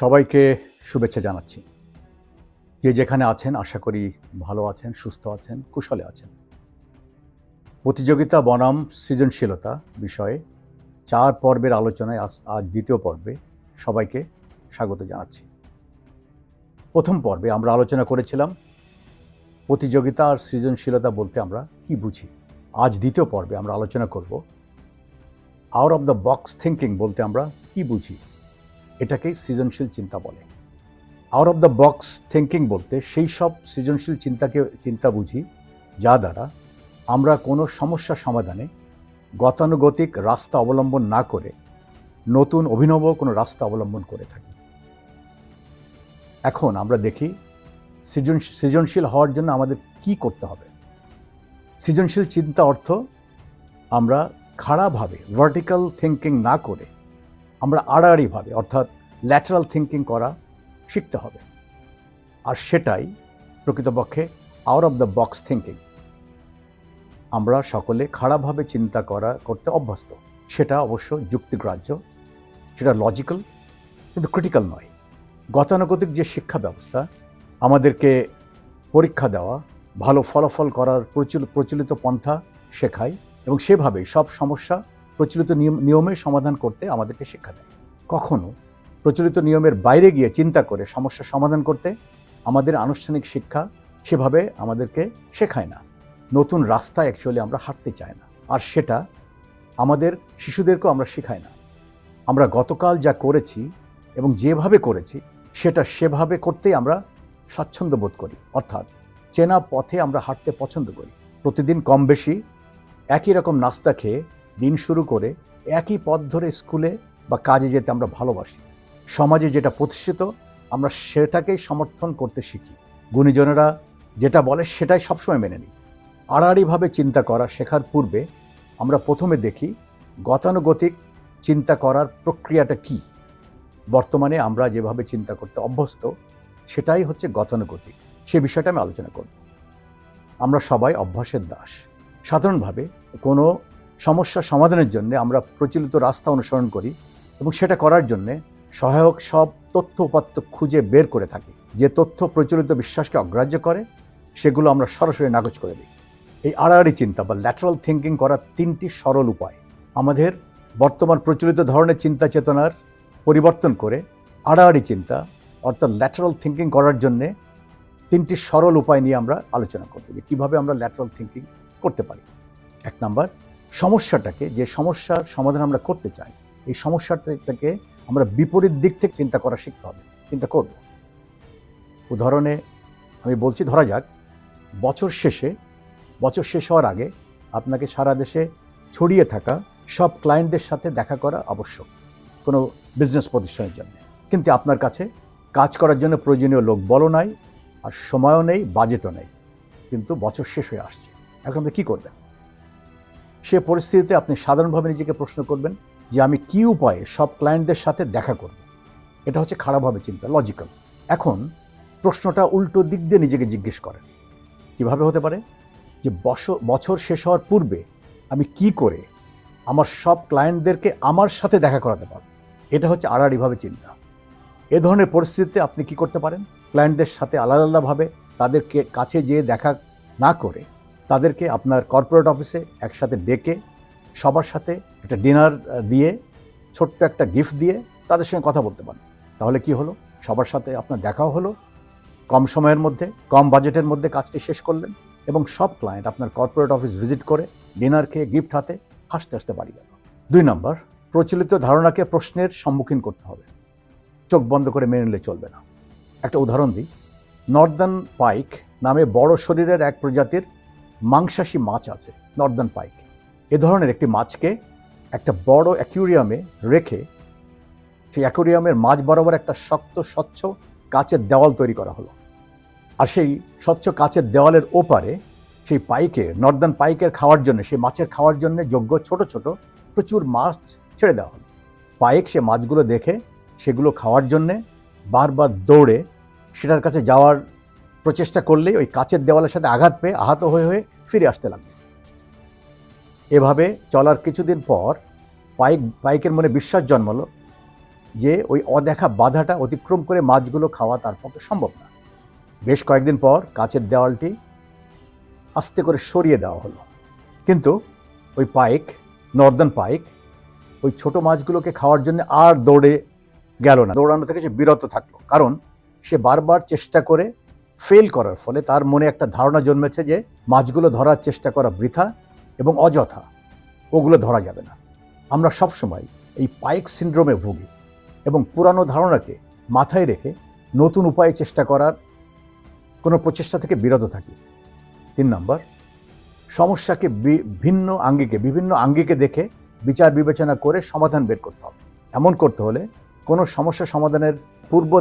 সবাইকে শুভেচ্ছা জানাচ্ছি। যে যেখানে আছেন আশা করি ভালো আছেন, সুস্থ আছেন, কুশলে আছেন। প্রতিযোগিতা বনাম সৃজনশীলতা বিষয়ে 4 পর্বের আলোচনায় আজ দ্বিতীয় পর্বে সবাইকে স্বাগত জানাচ্ছি। প্রথম পর্বে আমরা আলোচনা করেছিলাম প্রতিযোগিতা আর সৃজনশীলতা বলতে আমরা কি বুঝি। আজ দ্বিতীয় পর্বে আমরা আলোচনা করব out of the box thinking বলতে আমরা কি বুঝি। এটাকেই সৃজনশীল চিন্তা বলে। Out of the box thinking বলতে সেই সব সৃজনশীল চিন্তা বুঝি যা দ্বারা আমরা কোনো সমস্যা সমাধানে গতানুগতিক রাস্তা অবলম্বন না করে নতুন অভিনব কোনো রাস্তা অবলম্বন করে থাকি। এখন আমরা দেখি সৃজনশীল হওয়ার জন্য আমাদের কি করতে হবে। সৃজনশীল চিন্তা অর্থ আমরা খাড়াভাবে ভার্টিক্যাল থিঙ্কিং না করে আমরা আড়াআড়িভাবে অর্থাৎ ল্যাটারাল থিঙ্কিং করা শিখতে হবে। আর সেটাই প্রকৃতপক্ষে out of the box thinking. আমরা সকলে খাড়াভাবে চিন্তা করতে অভ্যস্ত। সেটা অবশ্য যুক্তিগ্রাহ্য, সেটা লজিক্যাল, কিন্তু ক্রিটিক্যাল নয়। গতানুগতিক যে শিক্ষা ব্যবস্থা আমাদেরকে পরীক্ষা দেওয়া, ভালো ফলাফল করার প্রচলিত পন্থা শেখায় এবং সেভাবেই সব সমস্যা প্রচলিত নিয়মে সমাধান করতে আমাদেরকে শিক্ষা দেয়। কখনো প্রচলিত নিয়মের বাইরে গিয়ে চিন্তা করে সমস্যা সমাধান করতে আমাদের আনুষ্ঠানিক শিক্ষা সেভাবে আমাদেরকে শেখায় না। নতুন রাস্তা অ্যাকচুয়ালি আমরা হাঁটতে চাই না, আর সেটা আমাদের শিশুদেরকেও আমরা শেখাই না। আমরা গতকাল যা করেছি এবং যেভাবে করেছি সেটা সেভাবে করতেই আমরা স্বাচ্ছন্দ্য বোধ করি, অর্থাৎ চেনা পথে আমরা হাঁটতে পছন্দ করি। প্রতিদিন কম বেশি একই রকম নাস্তা খেয়ে দিন শুরু করে একই পথ ধরে স্কুলে বা কাজে যেতে আমরা ভালোবাসি। সমাজে যেটা প্রতিষ্ঠিত আমরা সেটাকেই সমর্থন করতে শিখি। গুণীজনেরা যেটা বলে সেটাই সবসময় মেনে নিই। আড়াআড়িভাবে চিন্তা করা শেখার পূর্বে আমরা প্রথমে দেখি গতানুগতিক চিন্তা করার প্রক্রিয়াটা কি। বর্তমানে আমরা যেভাবে চিন্তা করতে অভ্যস্ত সেটাই হচ্ছে গতানুগতিক। সে বিষয়টা আমি আলোচনা করব। আমরা সবাই অভ্যাসের দাস। সাধারণভাবে কোনো সমস্যা সমাধানের জন্য আমরা প্রচলিত রাস্তা অনুসরণ করি এবং সেটা করার জন্যে সহায়ক সব তথ্য উপাত্ত খুঁজে বের করে থাকি। যে তথ্য প্রচলিত বিশ্বাসকে অগ্রাহ্য করে সেগুলো আমরা সরাসরি নাকচ করে দিই। এই আড়াআড়ি চিন্তা বা ল্যাটারাল থিঙ্কিং করার 3টি সরল উপায়। আমাদের বর্তমান প্রচলিত ধরনের চিন্তা চেতনার পরিবর্তন করে আড়াআড়ি চিন্তা অর্থাৎ ল্যাটারাল থিঙ্কিং করার জন্যে 3টি সরল উপায় নিয়ে আমরা আলোচনা করব যে কীভাবে আমরা ল্যাটারাল থিঙ্কিং করতে পারি। 1 নাম্বার, সমস্যাটাকে, যে সমস্যার সমাধান আমরা করতে চাই, এই সমস্যাটাকে আমরা বিপরীত দিক থেকে চিন্তা করা শিখতে হবে, চিন্তা করব। উদাহরণে আমি বলছি, ধরা যাক বছর শেষ হওয়ার আগে আপনাকে সারা দেশে ছড়িয়ে থাকা সব ক্লায়েন্টদের সাথে দেখা করা আবশ্যক কোনো বিজনেস প্রতিষ্ঠানের জন্য, কিন্তু আপনার কাছে কাজ করার জন্য প্রয়োজনীয় লোক বলও নাই, আর সময়ও নেই, বাজেটও নেই, কিন্তু বছর শেষ হয়ে আসছে। এখন আপনি কী করবেন? সে পরিস্থিতিতে আপনি সাধারণভাবে নিজেকে প্রশ্ন করবেন যে আমি কি উপায়ে সব ক্লায়েন্টদের সাথে দেখা করব। এটা হচ্ছে খারাপভাবে চিন্তা, লজিক্যাল। এখন প্রশ্নটা উল্টো দিক দিয়ে নিজেকে জিজ্ঞেস করেন, কিভাবে হতে পারে যে বছর শেষ হওয়ার পূর্বে আমি কি করে আমার সব ক্লায়েন্টদেরকে আমার সাথে দেখা করাতে পারব। এটা হচ্ছে আড়াআড়িভাবে চিন্তা। এ ধরনের পরিস্থিতিতে আপনি কি করতে পারেন? ক্লায়েন্টদের সাথে আলাদা আলাদাভাবে তাদেরকে কাছে যেয়ে দেখা না করে তাদেরকে আপনার কর্পোরেট অফিসে একসাথে ডেকে সবার সাথে একটা ডিনার দিয়ে, ছোট্ট একটা গিফট দিয়ে তাদের সঙ্গে কথা বলতে পারেন। তাহলে কি হলো? সবার সাথে আপনার দেখাও হলো, কম সময়ের মধ্যে, কম বাজেটের মধ্যে কাজটি শেষ করলেন এবং সব ক্লায়েন্ট আপনার কর্পোরেট অফিস ভিজিট করে ডিনার খেয়ে গিফট হাতে হাসতে হাসতে বাড়ি গেল। 2 নাম্বার, প্রচলিত ধারণাকে প্রশ্নের সম্মুখীন করতে হবে। চোখ বন্ধ করে মেনে নিলে চলবে না। একটা উদাহরণ দিই। নর্দার্ন পাইক নামে বড় শরীরের এক প্রজাতির মাংসাশী মাছ আছে, নর্দার্ন পাইক। এ ধরনের একটি মাছকে একটা বড় অ্যাকুরিয়ামে রেখে সেই অ্যাকুরিয়ামের মাঝ বরাবর একটা শক্ত স্বচ্ছ কাচের দেওয়াল তৈরি করা হলো। আর সেই স্বচ্ছ কাচের দেওয়ালের ওপারে সেই নর্দার্ন পাইকের খাওয়ার জন্য, সেই মাছের খাওয়ার জন্য যোগ্য ছোট ছোট প্রচুর মাছ ছেড়ে দেওয়া হলো। পাইক সে মাছগুলো দেখে সেগুলো খাওয়ার জন্যে বারবার দৌড়ে সেটার কাছে যাওয়ার প্রচেষ্টা করলেই ওই কাচের দেওয়ালের সাথে আঘাত পেয়ে আহত হয়ে ফিরে আসতে লাগলো। এভাবে চলার কিছুদিন পর পাইকের মনে বিশ্বাস জন্মালো যে ওই অদেখা বাধাটা অতিক্রম করে মাছগুলো খাওয়া তার পক্ষে সম্ভব না। বেশ কয়েকদিন পর কাচের দেওয়ালটি আস্তে করে সরিয়ে দেওয়া হলো, কিন্তু ওই পাইক, নর্দার্ন পাইক, ওই ছোট মাছগুলোকে খাওয়ার জন্য আর দৌড়ে গেল না, দৌড়ানো থেকে সে বিরত থাকলো। কারণ সে বারবার চেষ্টা করে ফেল করার ফলে তার মনে একটা ধারণা জন্মেছে যে মাছগুলো ধরার চেষ্টা করা বৃথা এবং অযথা, ওগুলো ধরা যাবে না। আমরা সবসময় এই পাইক সিন্ড্রোমে ভুগি এবং পুরানো ধারণাকে মাথায় রেখে নতুন উপায়ে চেষ্টা করার কোনো প্রচেষ্টা থেকে বিরত থাকি। 3 নম্বর, সমস্যাকে বিভিন্ন আঙ্গিকে দেখে বিচার বিবেচনা করে সমাধান বের করতে হবে। এমন করতে হলে কোনো সমস্যা সমাধানের পূর্ব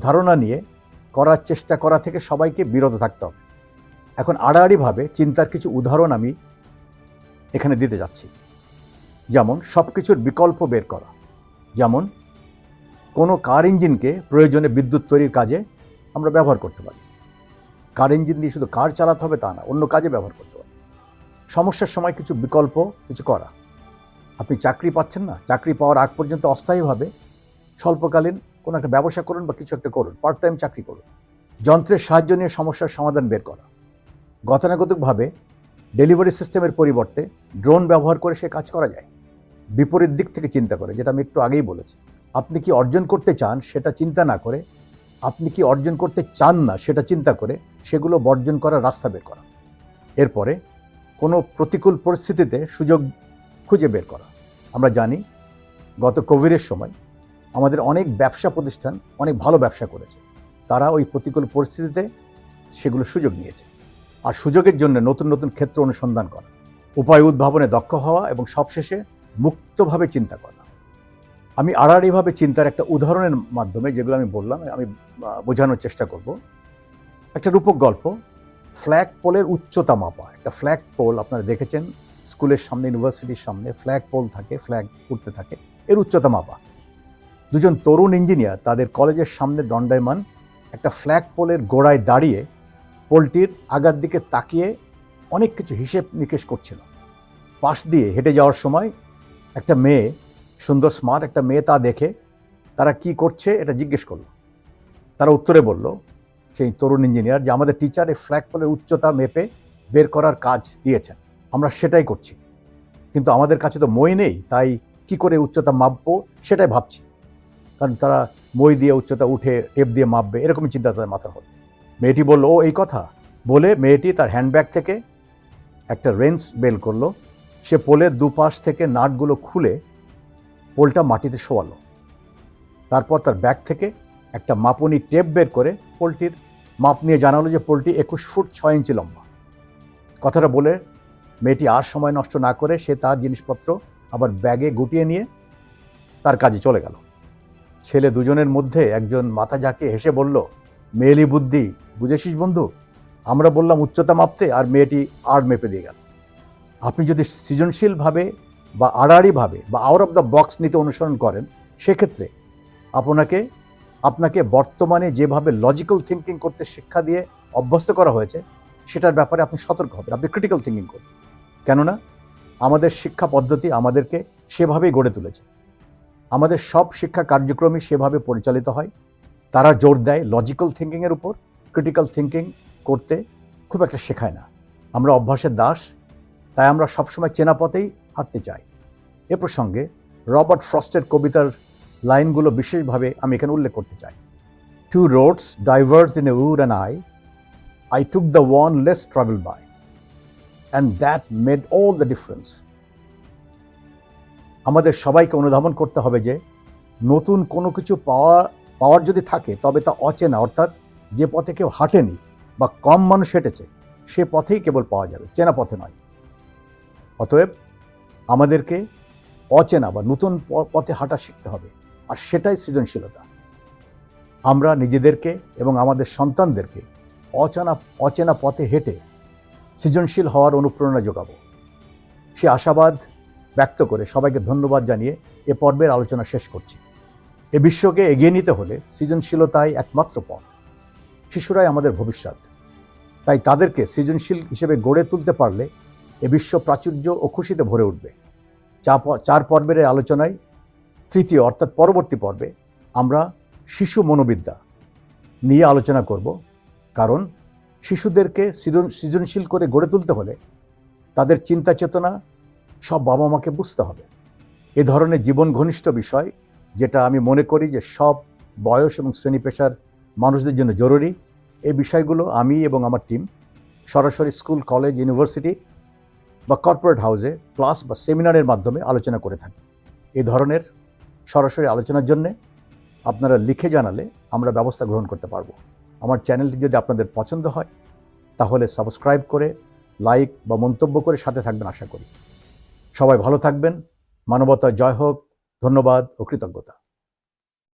ধারণা নিয়ে করার চেষ্টা করা থেকে সবাইকে বিরত থাকতে হবে। এখন আড়াআড়িভাবে চিন্তার কিছু উদাহরণ আমি এখানে দিতে যাচ্ছি। যেমন সব কিছুর বিকল্প বের করা। যেমন কোনো কার ইঞ্জিনকে প্রয়োজনে বিদ্যুৎ তৈরির কাজে আমরা ব্যবহার করতে পারি। কার ইঞ্জিন দিয়ে শুধু কার চালাতে হবে তা না, অন্য কাজে ব্যবহার করতে পারি। সমস্যার সময় কিছু বিকল্প কিছু করা। আপনি চাকরি পাচ্ছেন না, চাকরি পাওয়ার আগ পর্যন্ত অস্থায়ীভাবে স্বল্পকালীন কোনো একটা ব্যবসা করুন বা কিছু একটা করুন, পার্ট টাইম চাকরি করুন। যন্ত্রের সাহায্য নিয়ে সমস্যার সমাধান বের করা। গতানুগতিকভাবে ডেলিভারি সিস্টেমের পরিবর্তে ড্রোন ব্যবহার করে সে কাজ করা যায়। বিপরীত দিক থেকে চিন্তা করে, যেটা আমি একটু আগেই বলেছি। আপনি কি অর্জন করতে চান সেটা চিন্তা না করে, আপনি কি অর্জন করতে চান না সেটা চিন্তা করে সেগুলো বর্জন করার রাস্তা বের করা। এরপরে কোনো প্রতিকূল পরিস্থিতিতে সুযোগ খুঁজে বের করা। আমরা জানি গত কোভিডের সময় আমাদের অনেক ব্যবসা প্রতিষ্ঠান অনেক ভালো ব্যবসা করেছে। তারা ওই প্রতিকূল পরিস্থিতিতে সেগুলো সুযোগ নিয়েছে। আর সুযোগের জন্য নতুন নতুন ক্ষেত্র অনুসন্ধান করা, উপায় উদ্ভাবনে দক্ষ হওয়া এবং সবশেষে মুক্তভাবে চিন্তা করা। আমি আড়াআড়িভাবে চিন্তার একটা উদাহরণের মাধ্যমে যেগুলো আমি বললাম আমি বোঝানোর চেষ্টা করব। একটা রূপক গল্প, ফ্ল্যাগ পোলের উচ্চতা মাপা। একটা ফ্ল্যাগ পোল আপনারা দেখেছেন, স্কুলের সামনে, ইউনিভার্সিটির সামনে ফ্ল্যাগ পোল থাকে, ফ্ল্যাগ উঠতে থাকে, এর উচ্চতা মাপা। দুজন তরুণ ইঞ্জিনিয়ার তাদের কলেজের সামনে দণ্ডায়মান একটা ফ্ল্যাগ পোলের গোড়ায় দাঁড়িয়ে পোলটির আগার দিকে তাকিয়ে অনেক কিছু হিসেব নিকেশ করছিল। পাশ দিয়ে হেঁটে যাওয়ার সময় একটা মেয়ে, সুন্দর স্মার্ট একটা মেয়ে, তা দেখে তারা কি করছে এটা জিজ্ঞেস করলো। তারা উত্তরে বলল, সেই তরুণ ইঞ্জিনিয়ার, যে আমাদের টিচার এই ফ্ল্যাগ পোলের উচ্চতা মেপে বের করার কাজ দিয়েছেন, আমরা সেটাই করছি, কিন্তু আমাদের কাছে তো মই নেই, তাই কি করে উচ্চতা মাপবো সেটাই ভাবছি। কারণ তারা মই দিয়ে উচ্চতা উঠে টেপ দিয়ে মাপবে, এরকমই চিন্তা তাদের মাথার মধ্যে। মেয়েটি বলল, ও এই কথা বলে মেয়েটি তার হ্যান্ডব্যাগ থেকে একটা রেঞ্চ বের করলো। সে পোলের দুপাশ থেকে নাটগুলো খুলে পোলটা মাটিতে শোয়ালো। তারপর তার ব্যাগ থেকে একটা মাপনি টেপ বের করে পোলটির মাপ নিয়ে জানালো যে পোলটি 21 ফুট 6 ইঞ্চি লম্বা। কথাটা বলে মেয়েটি আর সময় নষ্ট না করে সে তার জিনিসপত্র আবার ব্যাগে গুটিয়ে নিয়ে তার কাজে চলে গেল। ছেলে দুজনের মধ্যে একজন মাথা ঝাঁকিয়ে হেসে বলল, মেয়েলি বুদ্ধি, বুঝেছিস বন্ধু, আমরা বললাম উচ্চতা মাপতে আর মেয়েটি আর মেপে দিয়ে গেল। আপনি যদি সৃজনশীলভাবে বা আড়াআড়িভাবে বা আউট অফ দ্য বক্স নীতি অনুসরণ করেন, সেক্ষেত্রে আপনাকে বর্তমানে যেভাবে লজিক্যাল থিঙ্কিং করতে শিক্ষা দিয়ে অভ্যস্ত করা হয়েছে সেটার ব্যাপারে আপনি সতর্ক হবেন, আপনি ক্রিটিক্যাল থিঙ্কিং করবেন। কেননা আমাদের শিক্ষা পদ্ধতি আমাদেরকে সেভাবেই গড়ে তুলেছে। আমাদের সব শিক্ষা কার্যক্রমই সেভাবে পরিচালিত হয়। তারা জোর দেয় লজিক্যাল থিঙ্কিংয়ের উপর, ক্রিটিক্যাল থিঙ্কিং করতে খুব একটা শেখায় না। আমরা অভ্যাসের দাস, তাই আমরা সবসময় চেনা পথেই হাঁটতে চাই। এ প্রসঙ্গে রবার্ট ফ্রস্টের কবিতার লাইনগুলো বিশেষভাবে আমি এখানে উল্লেখ করতে চাই। 2 roads diverged in a wood and I took the one less traveled by, and that made all the difference. আমাদের সবাইকে অনুধাবন করতে হবে যে নতুন কোনো কিছু পাওয়ার যদি থাকে তবে তা অচেনা, অর্থাৎ যে পথে কেউ হাঁটেনি বা কম মানুষ হেঁটেছে সে পথেই কেবল পাওয়া যাবে, চেনা পথে নয়। অতএব আমাদেরকে অচেনা বা নতুন পথে হাঁটা শিখতে হবে, আর সেটাই সৃজনশীলতা। আমরা নিজেদেরকে এবং আমাদের সন্তানদেরকে অচেনা পথে হেঁটে সৃজনশীল হওয়ার অনুপ্রেরণা যোগাবো। সে আশাবাদ ব্যক্ত করে সবাইকে ধন্যবাদ জানিয়ে এ পর্বের আলোচনা শেষ করছি। এ বিশ্বকে এগিয়ে নিতে হলে সৃজনশীলতাই একমাত্র পথ। শিশুরাই আমাদের ভবিষ্যৎ, তাই তাদেরকে সৃজনশীল হিসেবে গড়ে তুলতে পারলে এ বিশ্ব প্রাচুর্য ও খুশিতে ভরে উঠবে। 4 পর্বের আলোচনায় তৃতীয় অর্থাৎ পরবর্তী পর্বে আমরা শিশু মনোবিদ্যা নিয়ে আলোচনা করব, কারণ শিশুদেরকে সৃজনশীল করে গড়ে তুলতে হলে তাদের চিন্তা চেতনা সব বাবা মাকে বুঝতে হবে। এ ধরনের জীবন ঘনিষ্ঠ বিষয়, যেটা আমি মনে করি যে সব বয়স এবং শ্রেণী পেশার মানুষদের জন্য জরুরি, এই বিষয়গুলো আমি এবং আমার টিম সরাসরি স্কুল, কলেজ, ইউনিভার্সিটি বা কর্পোরেট হাউসে ক্লাস বা সেমিনারের মাধ্যমে আলোচনা করে থাকি। এই ধরনের সরাসরি আলোচনার জন্যে আপনারা লিখে জানালে আমরা ব্যবস্থা গ্রহণ করতে পারবো। আমার চ্যানেলটি যদি আপনাদের পছন্দ হয় তাহলে সাবস্ক্রাইব করে, লাইক বা মন্তব্য করে সাথে থাকবেন আশা করি। সবাই ভালো থাকবেন। মানবতার জয় হোক। ধন্যবাদ ও কৃতজ্ঞতা।